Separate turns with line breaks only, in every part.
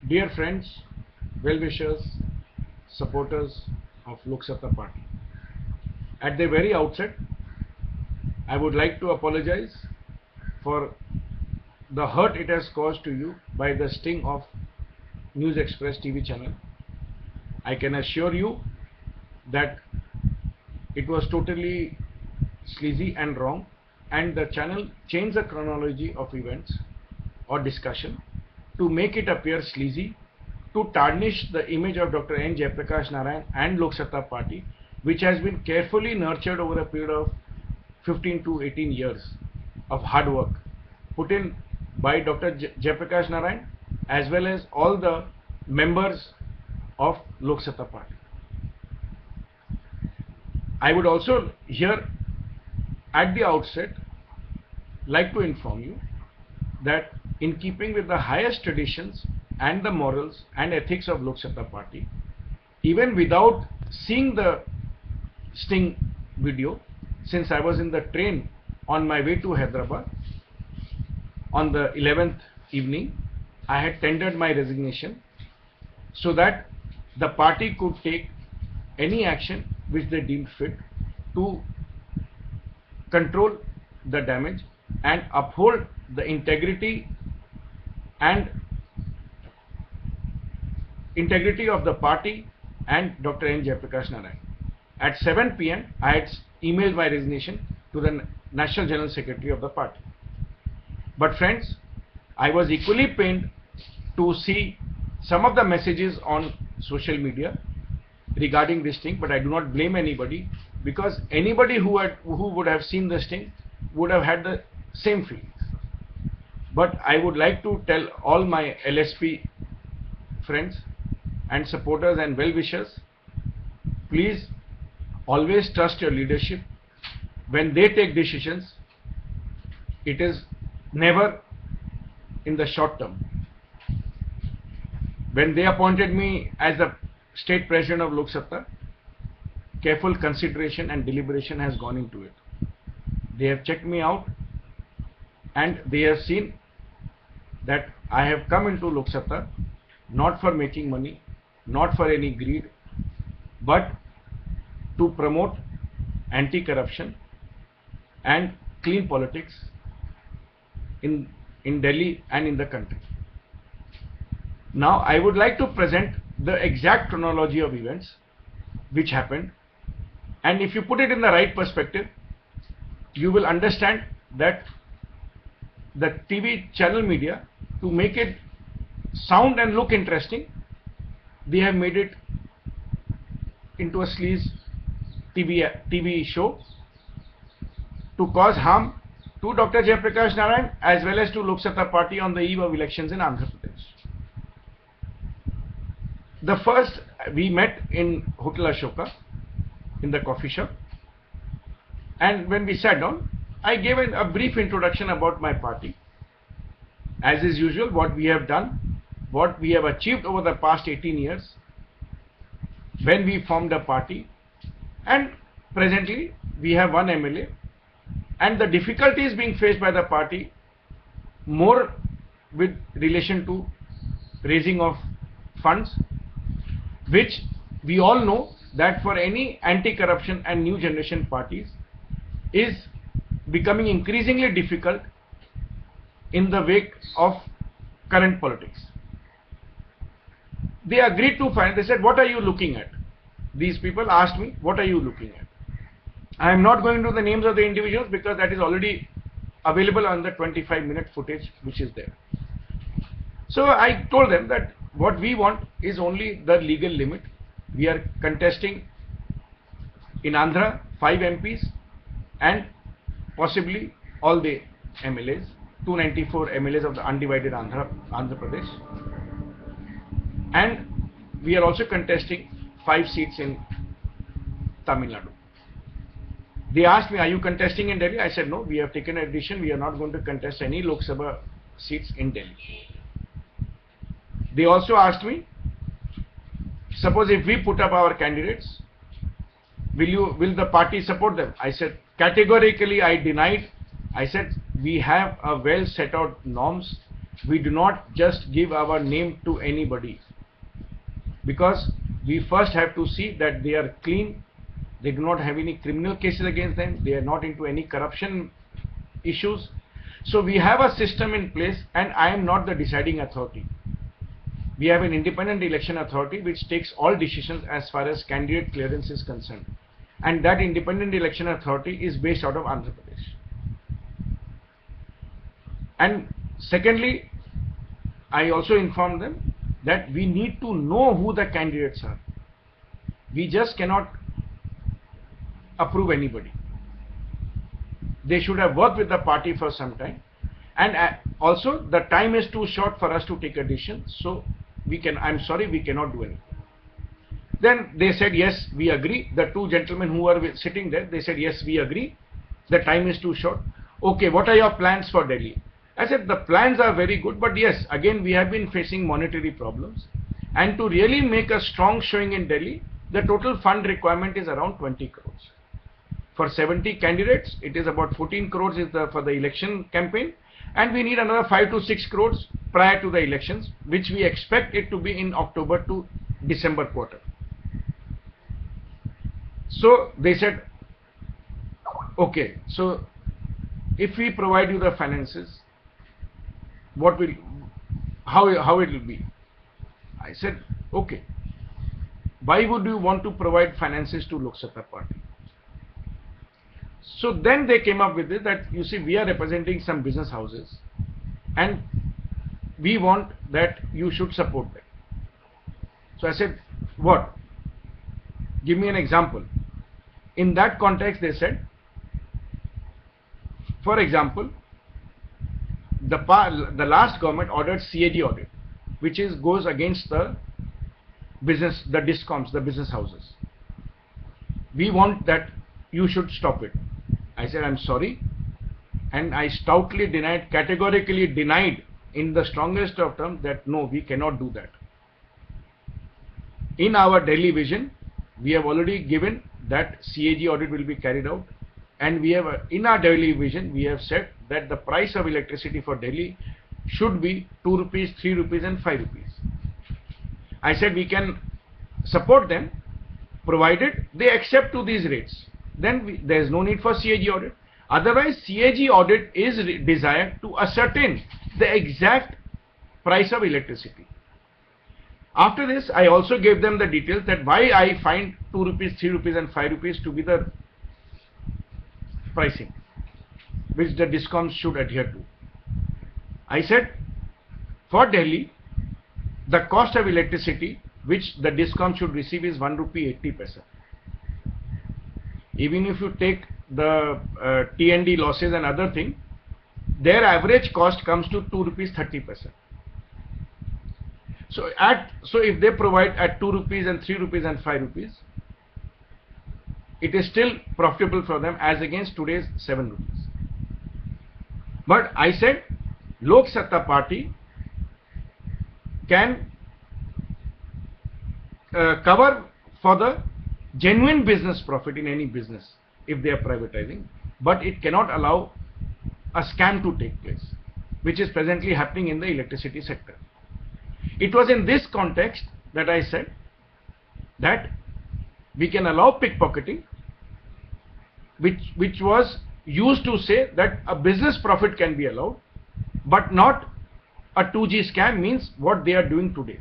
Dear friends, well-wishers, supporters of Lok Satta Party, at the very outset, I would like to apologize for the hurt it has caused to you by the sting of Newsexpress TV channel. I can assure you that it was totally sleazy and wrong, and the channel changed the chronology of events or discussion to make it appear sleazy, to tarnish the image of Dr. N. Jayaprakash Narayan and Lok Satta Party, which has been carefully nurtured over a period of 15 to 18 years of hard work put in by Dr. Jayaprakash Narayan as well as all the members of Lok Satta Party. I would also here at the outset like to inform you that in keeping with the highest traditions and the morals and ethics of Lok Satta Party, even without seeing the sting video, since I was in the train on my way to Hyderabad on the 11th evening, I had tendered my resignation so that the party could take any action which they deemed fit to control the damage and uphold the integrity of the party and Dr. N. Jayaprakash Narayan. At 7 p.m. I had emailed my resignation to the National General Secretary of the party. But friends, I was equally pained to see some of the messages on social media regarding this thing, but I do not blame anybody, because anybody who would have seen this thing would have had the same feelings. But I would like to tell all my LSP friends and supporters and well-wishers, please always trust your leadership. When they take decisions, it is never in the short term. When they appointed me as the state president of Lok Satta, careful consideration and deliberation has gone into it. They have checked me out and they have seen that I have come into Lok Satta not for making money, not for any greed, but to promote anti-corruption and clean politics in Delhi and in the country. Now I would like to present the exact chronology of events which happened, and if you put it in the right perspective, you will understand that the TV channel media, to make it sound and look interesting, they have made it into a sleaze TV show to cause harm to Dr. Jayaprakash Narayan as well as to Lok Satta Party on the eve of elections in Andhra Pradesh. The first, we met in Hotel Ashoka in the coffee shop, and when we sat down, I gave a brief introduction about my party. As is usual, what we have done, what we have achieved over the past 18 years when we formed a party, and presently we have one MLA, and the difficulties being faced by the party more with relation to raising of funds, which we all know that for any anti-corruption and new generation parties is becoming increasingly difficult in the wake of current politics. They agreed to find, they said, what are you looking at? These people asked me, what are you looking at? I am not going to the names of the individuals because that is already available on the 25-minute footage which is there. So I told them that what we want is only the legal limit. We are contesting in Andhra 5 MPs and possibly all the MLAs, 294 MLAs of the undivided Andhra Pradesh, and we are also contesting 5 seats in Tamil Nadu. They asked me, are you contesting in Delhi? I said no, we have taken a decision, we are not going to contest any Lok Sabha seats in Delhi. They also asked me, suppose if we put up our candidates, will the party support them? I said categorically I denied. I said we have a well set out norms we do not just give our name to anybody, because we first have to see that they are clean, they do not have any criminal cases against them, they are not into any corruption issues. So we have a system in place, and I am not the deciding authority. We have an independent election authority which takes all decisions as far as candidate clearance is concerned, and that independent election authority is based out of Andhra Pradesh. And secondly, I also informed them that we need to know who the candidates are. We just cannot approve anybody. They should have worked with the party for some time, and also the time is too short for us to take a decision, so I'm sorry, we cannot do anything. Then they said, yes, we agree. The two gentlemen who were sitting there, they said, yes, we agree, the time is too short. Okay, what are your plans for Delhi? I said, the plans are very good, but yes, again, we have been facing monetary problems, and to really make a strong showing in Delhi, the total fund requirement is around 20 crores. For 70 candidates, it is about 14 crores for the election campaign, and we need another 5 to 6 crores prior to the elections, which we expect it to be in October to December quarter. So they said, okay, so if we provide you the finances, how it will be? I said, okay, why would you want to provide finances to Lok Satta party? So then they came up with it that, you see, we are representing some business houses and we want that you should support them. So I said, what? Give me an example. In that context, they said, for example, the last government ordered CAG audit, which goes against the DISCOMs, the business houses. We want that you should stop it. I said, I'm sorry, and I stoutly denied, categorically denied in the strongest of terms that no, we cannot do that. In our Delhi vision, we have already given that CAG audit will be carried out, and we have in our Delhi vision we have said that the price of electricity for Delhi should be 2 rupees, 3 rupees and 5 rupees. I said we can support them provided they accept to these rates. Then there is no need for CAG audit. Otherwise, CAG audit is desired to ascertain the exact price of electricity. After this, I also gave them the details that why I find 2 rupees, 3 rupees and 5 rupees to be the pricing which the DISCOMs should adhere to. I said, for Delhi, the cost of electricity which the DISCOM should receive is 1 rupee 80 paisa. Even if you take the T&D losses and other thing, their average cost comes to 2 rupees 30 paisa. So if they provide at 2 rupees and 3 rupees and 5 rupees, it is still profitable for them as against today's 7 rupees. But I said, Lok Satta party can cover for the genuine business profit in any business if they are privatizing, but it cannot allow a scam to take place, which is presently happening in the electricity sector. It was in this context that I said that we can allow pickpocketing, which was used to say that a business profit can be allowed, but not a 2G scam, means what they are doing today.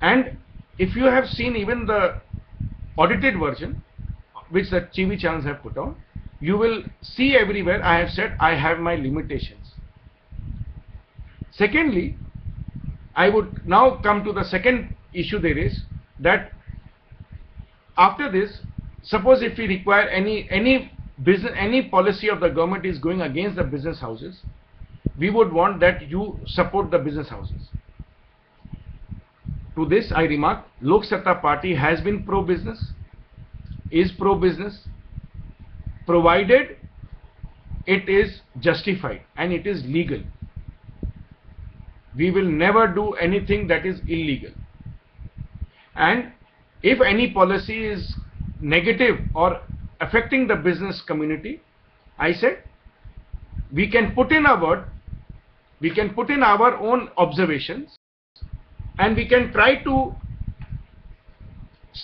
And if you have seen even the audited version which the TV channels have put on, you will see everywhere I have said I have my limitations. Secondly, I would now come to the second issue there is, that after this, suppose if we require any policy of the government is going against the business houses, we would want that you support the business houses. To this I remark, Lok Satta party has been pro-business, is pro-business, provided it is justified and it is legal. We will never do anything that is illegal. And if any policy is negative or affecting the business community, I said we can put in a word we can put in our own observations, and we can try to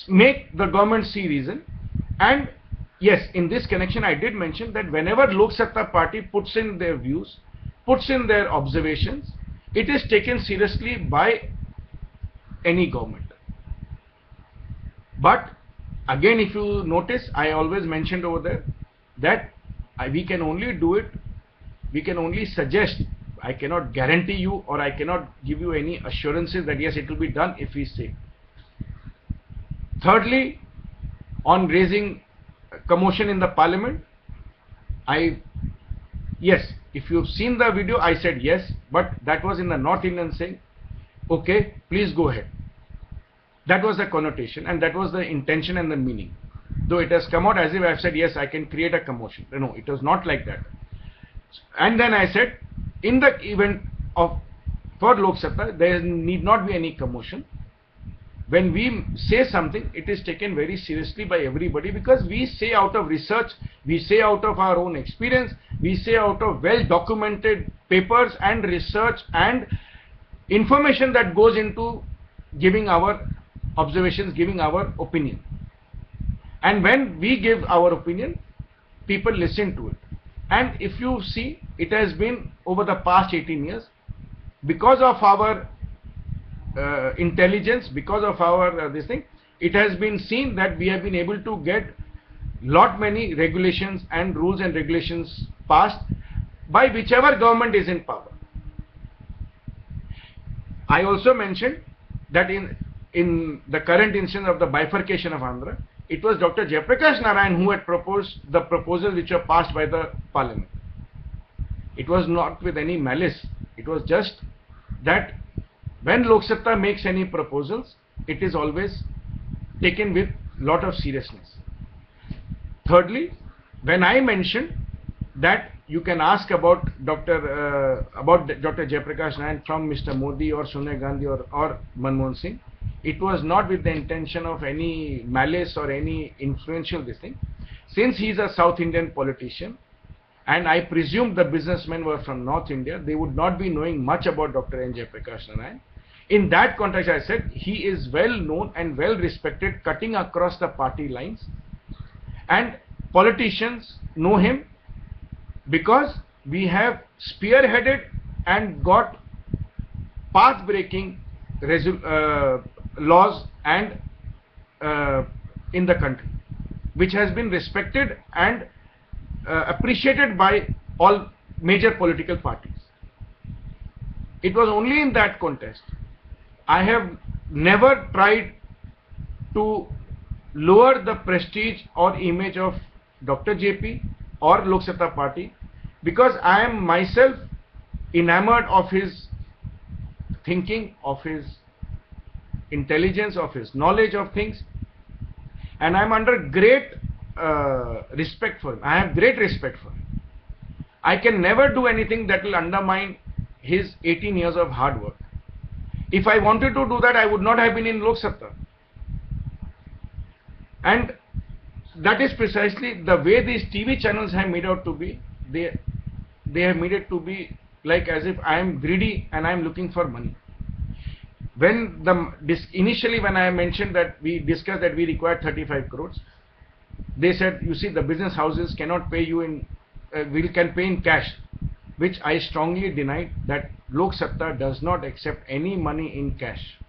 make the government see reason. And yes, in this connection I did mention that whenever Lok Satta party puts in their views, puts in their observations, it is taken seriously by any government. But again, if you notice, I always mentioned over there that we can only do it, we can only suggest. I cannot guarantee you, or I cannot give you any assurances that yes, it will be done if we say. Thirdly, on raising commotion in the parliament, yes, if you've seen the video, I said yes, but that was in the North Indian saying, okay, please go ahead. That was the connotation, and that was the intention and the meaning. Though it has come out as if I have said, yes, I can create a commotion. No, it was not like that. And then I said, in the event of for Lok Satta, there need not be any commotion. When we say something, it is taken very seriously by everybody, because we say out of research, we say out of our own experience, we say out of well documented papers and research and information that goes into giving our observations, giving our opinion. And when we give our opinion, people listen to it. And if you see, it has been over the past 18 years, because of our intelligence, because of our this thing, it has been seen that we have been able to get lot many regulations and rules and regulations passed by whichever government is in power. I also mentioned that in the current instance of the bifurcation of Andhra, it was Dr. Jayaprakash Narayan who had proposed the proposals which were passed by the parliament. It was not with any malice. It was just that when Lok Satta makes any proposals, it is always taken with lot of seriousness. Thirdly, when I mentioned that you can ask about Dr. Jayaprakash Narayan from Mr. Modi or Sonia Gandhi or Manmohan Singh, it was not with the intention of any malice or any influential this thing. Since he is a South Indian politician, and I presume the businessmen were from North India, they would not be knowing much about Dr. N. Jayaprakash Narayan. In that context, I said he is well known and well respected, cutting across the party lines, and politicians know him because we have spearheaded and got path-breaking laws and in the country, which has been respected and appreciated by all major political parties. It was only in that context. I have never tried to lower the prestige or image of Dr. JP or Lok Satta party, because I am myself enamored of his thinking, of his intelligence, of his knowledge of things, and I am under great respect for him. I have great respect for him. I can never do anything that will undermine his 18 years of hard work. If I wanted to do that, I would not have been in Lok Satta. And that is precisely the way these TV channels have made out to be. They have made it to be like as if I am greedy and I am looking for money. When initially when I mentioned that we discussed that we required 35 crores, they said, you see, the business houses cannot pay you in, can pay in cash, which I strongly denied, that Lok Satta does not accept any money in cash.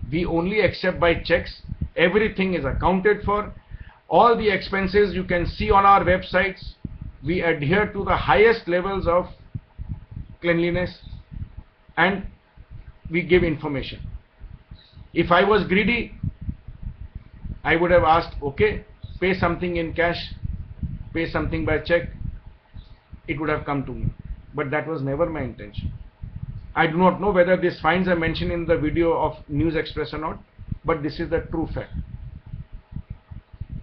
We only accept by checks. Everything is accounted for. All the expenses you can see on our websites. We adhere to the highest levels of cleanliness, and we give information. If I was greedy, I would have asked, okay, pay something in cash, pay something by check. It would have come to me. But that was never my intention. I do not know whether these fines are mentioned in the video of Newsexpress or not, but this is the true fact.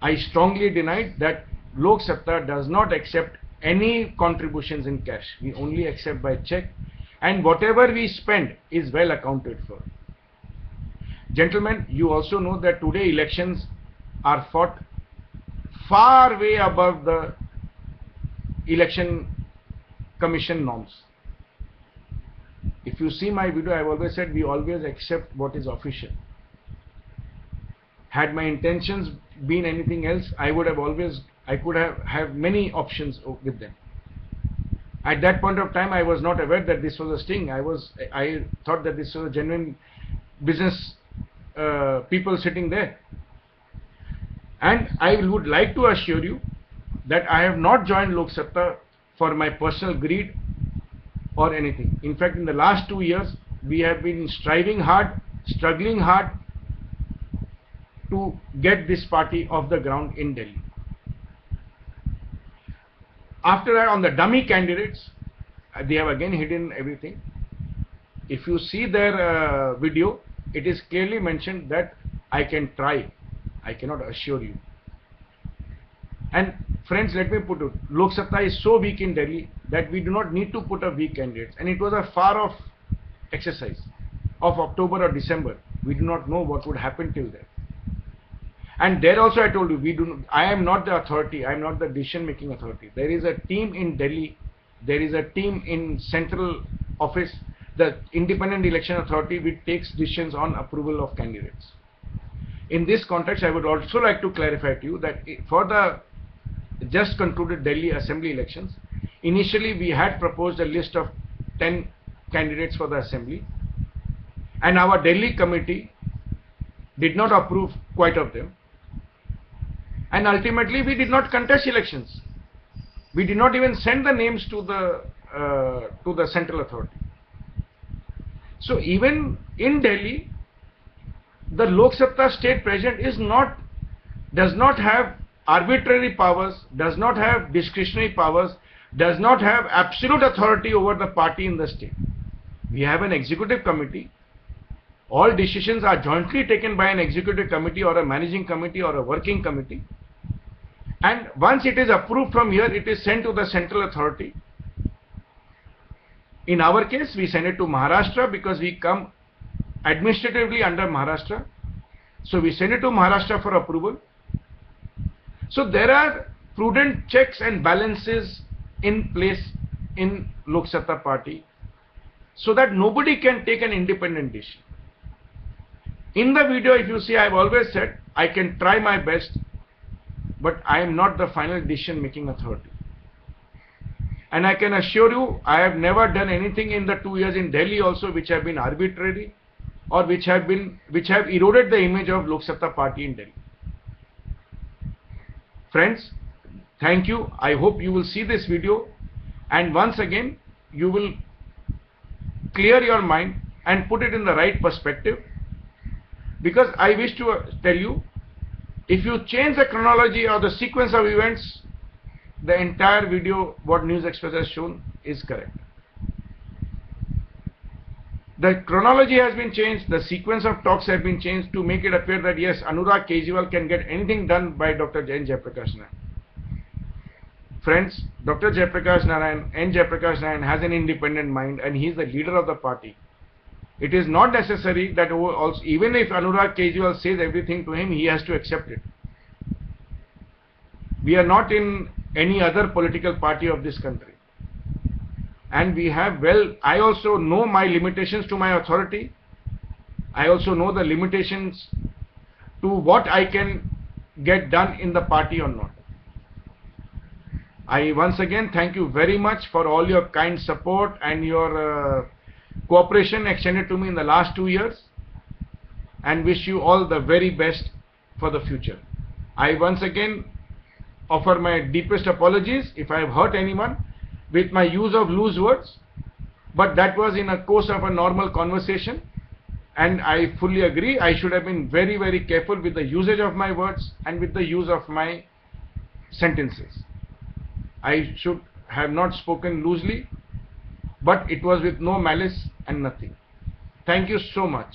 I strongly denied that Lok Satta does not accept any contributions in cash. We only accept by check, and whatever we spend is well accounted for. Gentlemen, you also know that today elections are fought far way above the election commission norms. If you see my video, I've always said we always accept what is official. Had my intentions been anything else, I could have many options with them. At that point of time, I was not aware that this was a sting. I thought that this was a genuine business people sitting there. And I would like to assure you that I have not joined Lok Satta for my personal greed or anything. In fact, in the last 2 years, we have been striving hard, struggling hard to get this party off the ground in Delhi. After that, on the dummy candidates, they have again hidden everything. If you see their video, it is clearly mentioned that I can try. I cannot assure you. And friends, let me put it, Lok Satta is so weak in Delhi that we do not need to put up weak candidates. And it was a far off exercise of October or December. We do not know what would happen till then. And there also I told you, I am not the authority, I am not the decision making authority. There is a team in Delhi, there is a team in central office, the Independent Election Authority, which takes decisions on approval of candidates. In this context, I would also like to clarify to you that for the just concluded Delhi Assembly elections, initially we had proposed a list of 10 candidates for the Assembly, and our Delhi committee did not approve quite of them. And ultimately, we did not contest elections. We did not even send the names to the central authority. So even in Delhi, the Lok Satta state president does not have arbitrary powers, does not have discretionary powers, does not have absolute authority over the party in the state. We have an executive committee. All decisions are jointly taken by an executive committee or a managing committee or a working committee. And once it is approved from here, it is sent to the central authority. In our case, we send it to Maharashtra because we come administratively under Maharashtra. So we send it to Maharashtra for approval. So there are prudent checks and balances in place in Lok Satta party so that nobody can take an independent decision. In the video, if you see, I have always said I can try my best, but I am not the final decision making authority. And I can assure you, I have never done anything in the 2 years in Delhi also which have been arbitrary or which have eroded the image of Lok Satta party in Delhi. Friends, thank you. I hope you will see this video and once again you will clear your mind and put it in the right perspective, because I wish to tell you, if you change the chronology or the sequence of events, the entire video what Newsexpress has shown is correct. The chronology has been changed, the sequence of talks have been changed to make it appear that yes, Anurag Kejriwal can get anything done by Dr. N. Jayaprakash Narayan. Friends, Dr. N. Jayaprakash Narayan has an independent mind and he is the leader of the party. It is not necessary that also, even if Anurag Kejriwal says everything to him, he has to accept it. We are not in any other political party of this country. And we have, I also know my limitations to my authority. I also know the limitations to what I can get done in the party or not. I once again thank you very much for all your kind support and your cooperation extended to me in the last 2 years, and wish you all the very best for the future. I once again offer my deepest apologies if I have hurt anyone with my use of loose words, but that was in a course of a normal conversation, and I fully agree I should have been very, very careful with the usage of my words and with the use of my sentences. I should have not spoken loosely, but it was with no malice and nothing. Thank you so much.